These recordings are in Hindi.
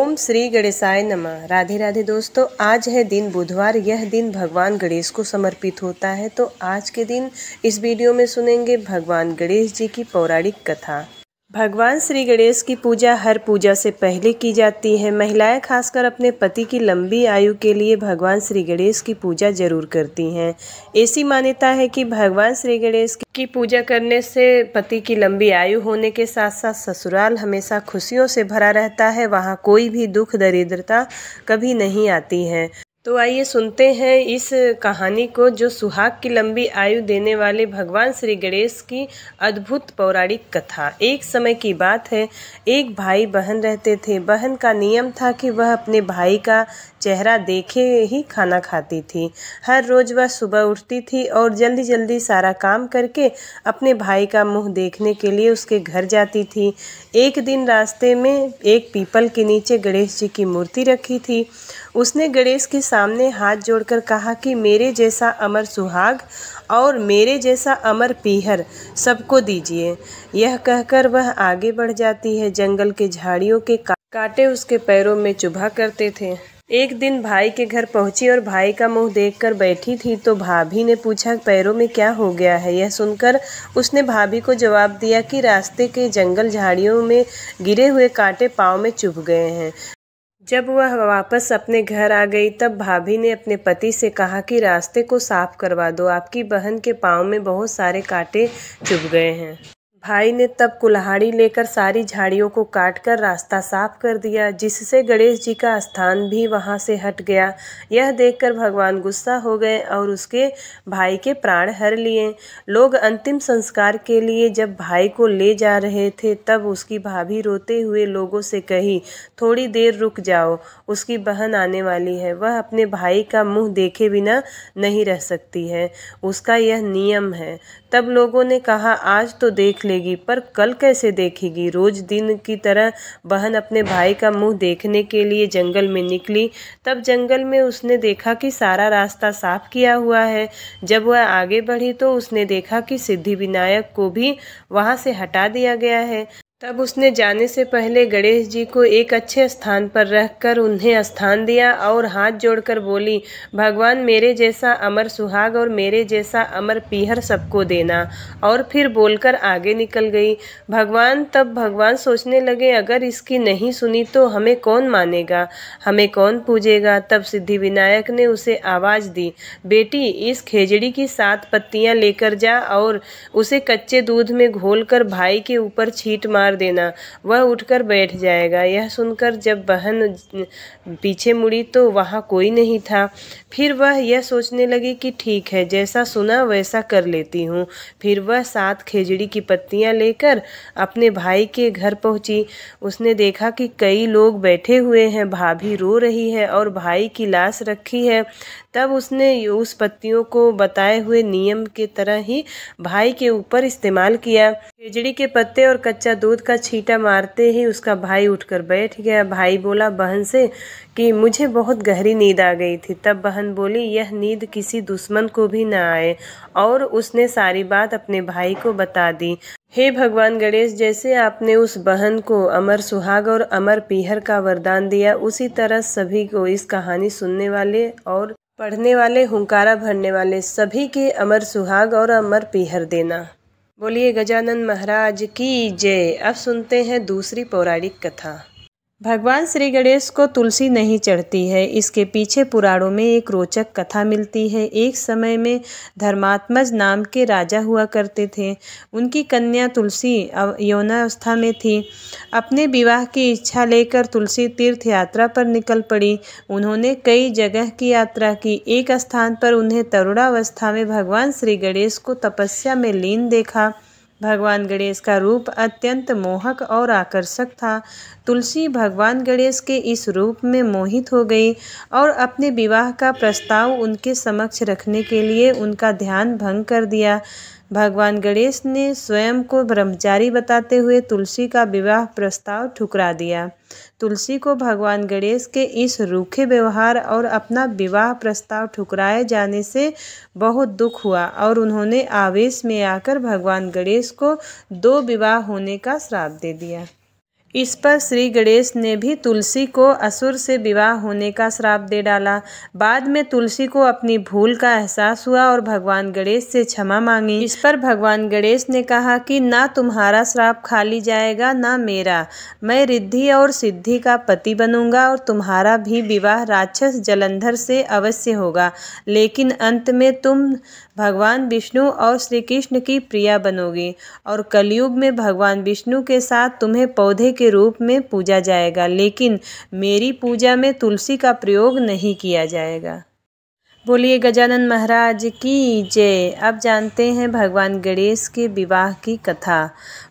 ओम श्री गणेशाय नमः। राधे राधे दोस्तों, आज है दिन बुधवार। यह दिन भगवान गणेश को समर्पित होता है। तो आज के दिन इस वीडियो में सुनेंगे भगवान गणेश जी की पौराणिक कथा। भगवान श्री गणेश की पूजा हर पूजा से पहले की जाती है। महिलाएं खासकर अपने पति की लंबी आयु के लिए भगवान श्री गणेश की पूजा जरूर करती हैं। ऐसी मान्यता है कि भगवान श्री गणेश की पूजा करने से पति की लंबी आयु होने के साथ साथ ससुराल हमेशा खुशियों से भरा रहता है। वहाँ कोई भी दुख दरिद्रता कभी नहीं आती है। तो आइए सुनते हैं इस कहानी को, जो सुहाग की लंबी आयु देने वाले भगवान श्री गणेश की अद्भुत पौराणिक कथा। एक समय की बात है, एक भाई बहन रहते थे। बहन का नियम था कि वह अपने भाई का चेहरा देखे ही खाना खाती थी। हर रोज वह सुबह उठती थी और जल्दी जल्दी सारा काम करके अपने भाई का मुंह देखने के लिए उसके घर जाती थी। एक दिन रास्ते में एक पीपल के नीचे गणेश जी की मूर्ति रखी थी। उसने गणेश के सामने हाथ जोड़कर कहा कि मेरे जैसा अमर सुहाग और मेरे जैसा अमर पीहर सबको दीजिए। यह कहकर वह आगे बढ़ जाती है। जंगल के झाड़ियों के कांटे उसके पैरों में चुभा करते थे। एक दिन भाई के घर पहुंची और भाई का मुंह देखकर बैठी थी तो भाभी ने पूछा, पैरों में क्या हो गया है? यह सुनकर उसने भाभी को जवाब दिया कि रास्ते के जंगल झाड़ियों में गिरे हुए कांटे पाँव में चुभ गए हैं। जब वह वापस अपने घर आ गई तब भाभी ने अपने पति से कहा कि रास्ते को साफ करवा दो, आपकी बहन के पाँव में बहुत सारे कांटे चुभ गए हैं। भाई ने तब कुल्हाड़ी लेकर सारी झाड़ियों को काटकर रास्ता साफ कर दिया, जिससे गणेश जी का स्थान भी वहां से हट गया। यह देखकर भगवान गुस्सा हो गए और उसके भाई के प्राण हर लिए। लोग अंतिम संस्कार के लिए जब भाई को ले जा रहे थे तब उसकी भाभी रोते हुए लोगों से कही, थोड़ी देर रुक जाओ, उसकी बहन आने वाली है। वह अपने भाई का मुंह देखे बिना नहीं रह सकती है, उसका यह नियम है। तब लोगों ने कहा, आज तो देख लेगी पर कल कैसे देखेगी? रोज दिन की तरह बहन अपने भाई का मुंह देखने के लिए जंगल में निकली। तब जंगल में उसने देखा कि सारा रास्ता साफ किया हुआ है। जब वह आगे बढ़ी तो उसने देखा कि सिद्धिविनायक को भी वहां से हटा दिया गया है। तब उसने जाने से पहले गणेश जी को एक अच्छे स्थान पर रखकर उन्हें स्थान दिया और हाथ जोड़कर बोली, भगवान मेरे जैसा अमर सुहाग और मेरे जैसा अमर पीहर सबको देना। और फिर बोलकर आगे निकल गई। भगवान सोचने लगे, अगर इसकी नहीं सुनी तो हमें कौन मानेगा, हमें कौन पूजेगा? तब सिद्धिविनायक ने उसे आवाज दी, बेटी इस खेजड़ी की 7 पत्तियां लेकर जा और उसे कच्चे दूध में घोलकर भाई के ऊपर छींट मार देना, वह उठकर बैठ जाएगा। यह सुनकर जब बहन पीछे मुड़ी तो वहां कोई नहीं था। फिर वह यह सोचने लगी कि ठीक है, जैसा सुना वैसा कर लेती हूँ। फिर वह 7 खेजड़ी की पत्तियां लेकर अपने भाई के घर पहुंची। उसने देखा कि कई लोग बैठे हुए हैं, भाभी रो रही है और भाई की लाश रखी है। तब उसने उस पत्तियों को बताए हुए नियम के तरह ही भाई के ऊपर इस्तेमाल किया। खेजड़ी के पत्ते और कच्चा दूध का छींटा मारते ही उसका भाई उठकर बैठ गया। भाई बोला बहन से कि मुझे बहुत गहरी नींद आ गई थी। तब बहन बोली, यह नींद किसी दुश्मन को भी न आए। और उसने सारी बात अपने भाई को बता दी। हे भगवान गणेश, जैसे आपने उस बहन को अमर सुहाग और अमर पीहर का वरदान दिया, उसी तरह सभी को, इस कहानी सुनने वाले और पढ़ने वाले, हुंकारा भरने वाले सभी के अमर सुहाग और अमर पीहर देना। बोलिए गजानन महाराज की जय। अब सुनते हैं दूसरी पौराणिक कथा। भगवान श्री गणेश को तुलसी नहीं चढ़ती है। इसके पीछे पुराणों में एक रोचक कथा मिलती है। एक समय में धर्मात्मज नाम के राजा हुआ करते थे। उनकी कन्या तुलसी यौनावस्था में थी। अपने विवाह की इच्छा लेकर तुलसी तीर्थ यात्रा पर निकल पड़ी। उन्होंने कई जगह की यात्रा की। एक स्थान पर उन्हें तरुणावस्था में भगवान श्री गणेश को तपस्या में लीन देखा। भगवान गणेश का रूप अत्यंत मोहक और आकर्षक था। तुलसी भगवान गणेश के इस रूप में मोहित हो गई और अपने विवाह का प्रस्ताव उनके समक्ष रखने के लिए उनका ध्यान भंग कर दिया। भगवान गणेश ने स्वयं को ब्रह्मचारी बताते हुए तुलसी का विवाह प्रस्ताव ठुकरा दिया। तुलसी को भगवान गणेश के इस रूखे व्यवहार और अपना विवाह प्रस्ताव ठुकराए जाने से बहुत दुख हुआ और उन्होंने आवेश में आकर भगवान गणेश को 2 विवाह होने का श्राप दे दिया। इस पर श्री गणेश ने भी तुलसी को असुर से विवाह होने का श्राप दे डाला। बाद में तुलसी को अपनी भूल का एहसास हुआ और भगवान गणेश से क्षमा मांगी। इस पर भगवान गणेश ने कहा कि ना तुम्हारा श्राप खाली जाएगा ना मेरा। मैं रिद्धि और सिद्धि का पति बनूंगा और तुम्हारा भी विवाह राक्षस जलंधर से अवश्य होगा, लेकिन अंत में तुम भगवान विष्णु और श्री कृष्ण की प्रिया बनोगी और कलयुग में भगवान विष्णु के साथ तुम्हें पौधे के रूप में पूजा जाएगा, लेकिन मेरी पूजा में तुलसी का प्रयोग नहीं किया जाएगा। बोलिए गजानन महाराज की जय। अब जानते हैं भगवान गणेश के विवाह की कथा।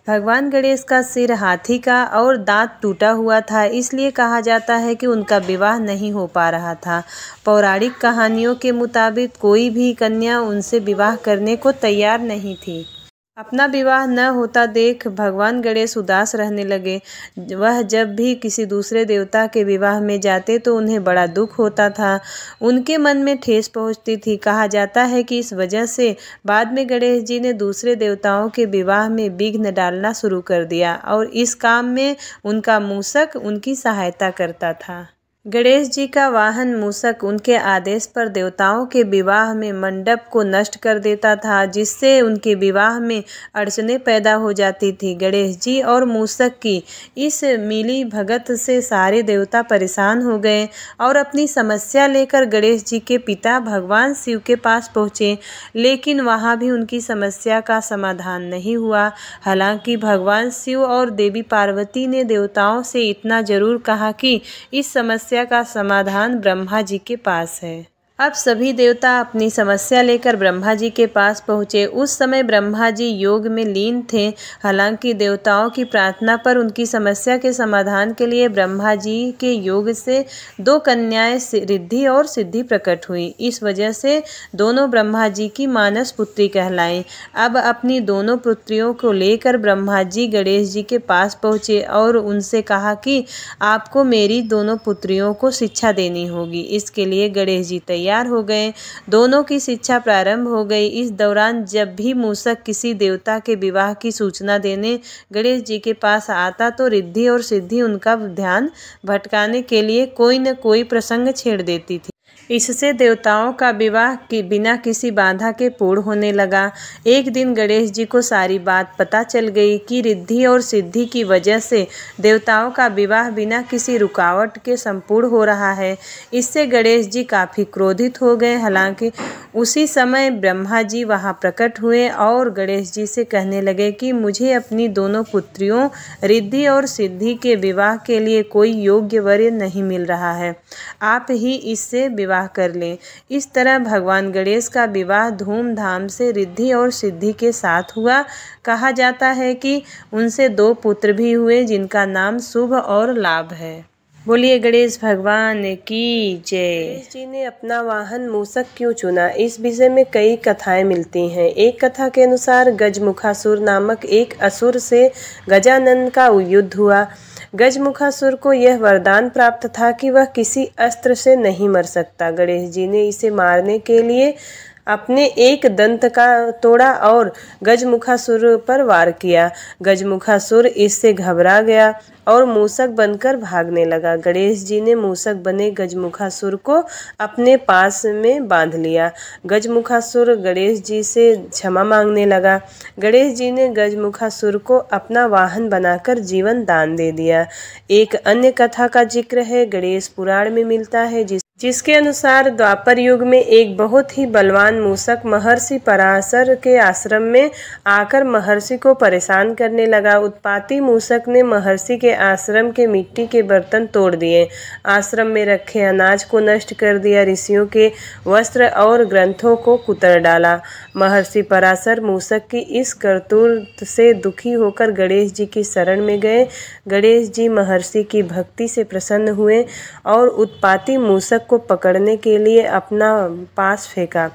भगवान गणेश का सिर हाथी का और दांत टूटा हुआ था, इसलिए कहा जाता है कि उनका विवाह नहीं हो पा रहा था। पौराणिक कहानियों के मुताबिक कोई भी कन्या उनसे विवाह करने को तैयार नहीं थी। अपना विवाह न होता देख भगवान गणेश उदास रहने लगे। वह जब भी किसी दूसरे देवता के विवाह में जाते तो उन्हें बड़ा दुख होता था, उनके मन में ठेस पहुंचती थी। कहा जाता है कि इस वजह से बाद में गणेश जी ने दूसरे देवताओं के विवाह में विघ्न डालना शुरू कर दिया और इस काम में उनका मूषक उनकी सहायता करता था। गणेश जी का वाहन मूषक उनके आदेश पर देवताओं के विवाह में मंडप को नष्ट कर देता था, जिससे उनके विवाह में अड़चनें पैदा हो जाती थी। गणेश जी और मूषक की इस मिली भगत से सारे देवता परेशान हो गए और अपनी समस्या लेकर गणेश जी के पिता भगवान शिव के पास पहुँचे, लेकिन वहाँ भी उनकी समस्या का समाधान नहीं हुआ। हालांकि भगवान शिव और देवी पार्वती ने देवताओं से इतना जरूर कहा कि इस समस्या का समाधान ब्रह्मा जी के पास है। अब सभी देवता अपनी समस्या लेकर ब्रह्मा जी के पास पहुँचे। उस समय ब्रह्मा जी योग में लीन थे। हालांकि देवताओं की प्रार्थना पर उनकी समस्या के समाधान के लिए ब्रह्मा जी के योग से 2 कन्याएं रिद्धि और सिद्धि प्रकट हुई। इस वजह से दोनों ब्रह्मा जी की मानस पुत्री कहलाई। अब अपनी दोनों पुत्रियों को लेकर ब्रह्मा जी गणेश जी के पास पहुँचे और उनसे कहा कि आपको मेरी दोनों पुत्रियों को शिक्षा देनी होगी। इसके लिए गणेश जी तैयार हो गए। दोनों की शिक्षा प्रारंभ हो गई। इस दौरान जब भी मूषक किसी देवता के विवाह की सूचना देने गणेश जी के पास आता तो रिद्धि और सिद्धि उनका ध्यान भटकाने के लिए कोई न कोई प्रसंग छेड़ देती थी। इससे देवताओं का विवाह बिना किसी बाधा के पूर्ण होने लगा। एक दिन गणेश जी को सारी बात पता चल गई कि रिद्धि और सिद्धि की वजह से देवताओं का विवाह बिना किसी रुकावट के संपूर्ण हो रहा है। इससे गणेश जी काफ़ी क्रोधित हो गए। हालांकि उसी समय ब्रह्मा जी वहां प्रकट हुए और गणेश जी से कहने लगे कि मुझे अपनी दोनों पुत्रियों रिद्धि और सिद्धि के विवाह के लिए कोई योग्य वर नहीं मिल रहा है, आप ही इससे विवाह कर लें। इस तरह भगवान गणेश का विवाह धूमधाम से रिद्धि और सिद्धि के साथ हुआ। कहा जाता है कि उनसे 2 पुत्र भी हुए जिनका नाम शुभ और लाभ है। बोलिए गणेश भगवान की जय। गणेश जी ने अपना वाहन मूषक क्यों चुना, इस विषय में कई कथाएं मिलती हैं। एक कथा के अनुसार गजमुखासुर नामक एक असुर से गजानन का युद्ध हुआ। गजमुखासुर को यह वरदान प्राप्त था कि वह किसी अस्त्र से नहीं मर सकता। गणेश जी ने इसे मारने के लिए अपने एक दंत का तोड़ा और गजमुखासुर पर वार किया। गजमुखासुर इससे घबरा गया और मूषक बनकर भागने लगा। गणेश जी ने मूषक बने गजमुखासुर को अपने पास में बांध लिया। गजमुखासुर गणेश जी से क्षमा मांगने लगा। गणेश जी ने गजमुखासुर को अपना वाहन बनाकर जीवन दान दे दिया। एक अन्य कथा का जिक्र है, गणेश पुराण में मिलता है, जिसके अनुसार द्वापर युग में एक बहुत ही बलवान मूषक महर्षि पराशर के आश्रम में आकर महर्षि को परेशान करने लगा। उत्पाती मूषक ने महर्षि के आश्रम के मिट्टी के बर्तन तोड़ दिए, आश्रम में रखे अनाज को नष्ट कर दिया, ऋषियों के वस्त्र और ग्रंथों को कुतर डाला। महर्षि पराशर मूषक की इस करतूत से दुखी होकर गणेश जी की शरण में गए। गणेश जी महर्षि की भक्ति से प्रसन्न हुए और उत्पाती मूषक को पकड़ने के लिए अपना पास फेंका।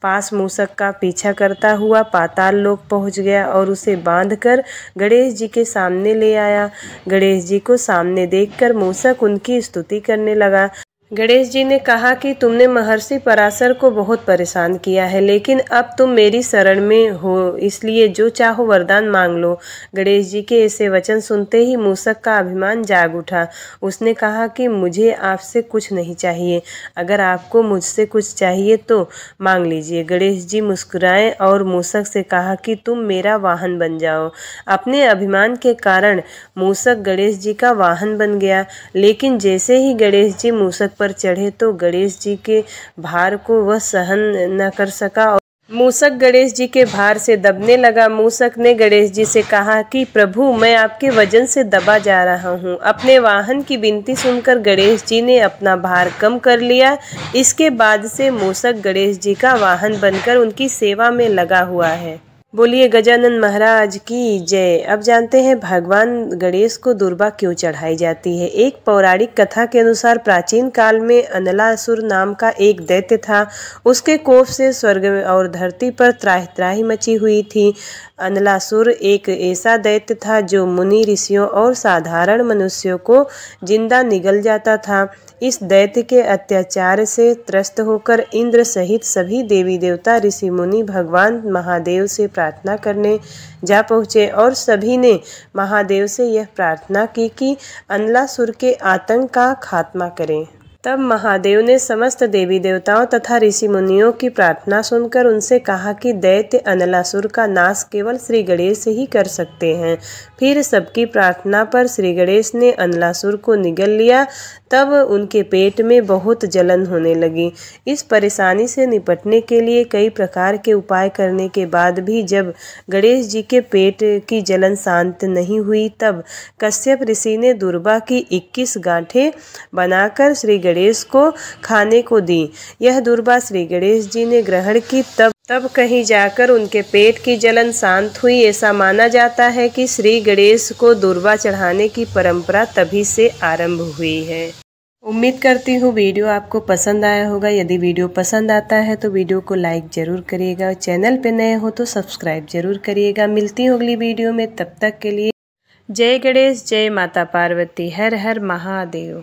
पास मूषक का पीछा करता हुआ पाताल लोक पहुंच गया और उसे बांधकर गणेश जी के सामने ले आया। गणेश जी को सामने देखकर मूषक उनकी स्तुति करने लगा। गणेश जी ने कहा कि तुमने महर्षि पराशर को बहुत परेशान किया है, लेकिन अब तुम मेरी शरण में हो, इसलिए जो चाहो वरदान मांग लो। गणेश जी के ऐसे वचन सुनते ही मूषक का अभिमान जाग उठा। उसने कहा कि मुझे आपसे कुछ नहीं चाहिए, अगर आपको मुझसे कुछ चाहिए तो मांग लीजिए। गणेश जी मुस्कुराए और मूषक से कहा कि तुम मेरा वाहन बन जाओ। अपने अभिमान के कारण मूषक गणेश जी का वाहन बन गया, लेकिन जैसे ही गणेश जी मूषक पर चढ़े तो गणेश जी के भार को वह सहन न कर सका और मूषक गणेश जी के भार से दबने लगा। मूषक ने गणेश जी से कहा कि प्रभु, मैं आपके वजन से दबा जा रहा हूँ। अपने वाहन की विनती सुनकर गणेश जी ने अपना भार कम कर लिया। इसके बाद से मूषक गणेश जी का वाहन बनकर उनकी सेवा में लगा हुआ है। बोलिए गजानन महाराज की जय। अब जानते हैं भगवान गणेश को दुर्वा क्यों चढ़ाई जाती है। एक पौराणिक कथा के अनुसार प्राचीन काल में अनलासुर नाम का एक दैत्य था। उसके कोप से स्वर्ग और धरती पर त्राहि त्राहि मची हुई थी। अनलासुर एक ऐसा दैत्य था जो मुनि ऋषियों और साधारण मनुष्यों को जिंदा निगल जाता था। इस दैत्य के अत्याचार से त्रस्त होकर इंद्र सहित सभी देवी देवता ऋषि मुनि भगवान महादेव से प्रार्थना करने जा पहुँचे और सभी ने महादेव से यह प्रार्थना की कि अनलासुर के आतंक का खात्मा करें। तब महादेव ने समस्त देवी देवताओं तथा ऋषि मुनियों की प्रार्थना सुनकर उनसे कहा कि दैत्य अनलासुर का नाश केवल श्री गणेश ही कर सकते हैं। फिर सबकी प्रार्थना पर श्री गणेश ने अनलासुर को निगल लिया। तब उनके पेट में बहुत जलन होने लगी। इस परेशानी से निपटने के लिए कई प्रकार के उपाय करने के बाद भी जब गणेश जी के पेट की जलन शांत नहीं हुई, तब कश्यप ऋषि ने दुर्वा की 21 गांठें बनाकर श्री गणेश को खाने को दी। यह दुर्वा श्री गणेश जी ने ग्रहण की। तब कहीं जाकर उनके पेट की जलन शांत हुई। ऐसा माना जाता है कि श्री गणेश को दुर्वा चढ़ाने की परंपरा तभी से आरंभ हुई है। उम्मीद करती हूँ वीडियो आपको पसंद आया होगा। यदि वीडियो पसंद आता है तो वीडियो को लाइक जरूर करिएगा और चैनल पे नए हो तो सब्सक्राइब जरूर करिएगा। मिलती हूँ अगली वीडियो में, तब तक के लिए जय गणेश, जय माता पार्वती, हर हर महादेव।